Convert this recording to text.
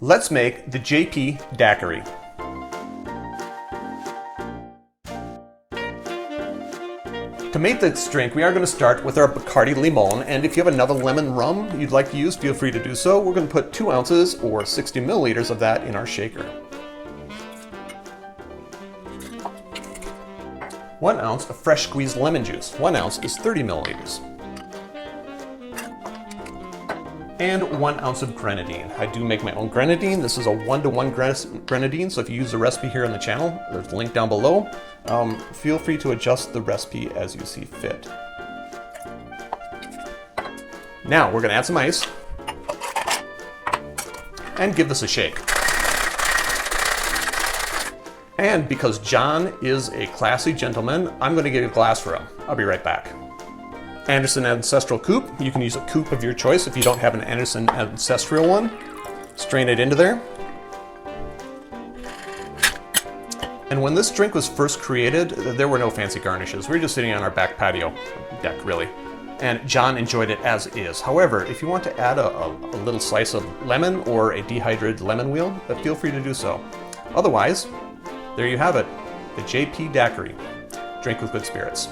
Let's make the JP Daiquiri. To make this drink, we are going to start with our Bacardí Limón, and if you have another lemon rum you'd like to use, feel free to do so. We're going to put 2 ounces or 60 milliliters of that in our shaker. 1 ounce of fresh squeezed lemon juice. 1 ounce is 30 milliliters. And 1 ounce of grenadine. I do make my own grenadine. This is a 1-to-1 grenadine, so if you use the recipe here on the channel, there's a link down below. Feel free to adjust the recipe as you see fit. Now we're going to add some ice and give this a shake. And because John is a classy gentleman, I'm going to get a glass for him. I'll be right back. Anderson Ancestral Coupe. You can use a coupe of your choice if you don't have an Anderson Ancestral one. Strain it into there. And when this drink was first created, there were no fancy garnishes. We were just sitting on our back patio deck, really. And John enjoyed it as is. However, if you want to add a little slice of lemon or a dehydrated lemon wheel, feel free to do so. Otherwise, there you have it, the JP Daiquiri. Drink with good spirits.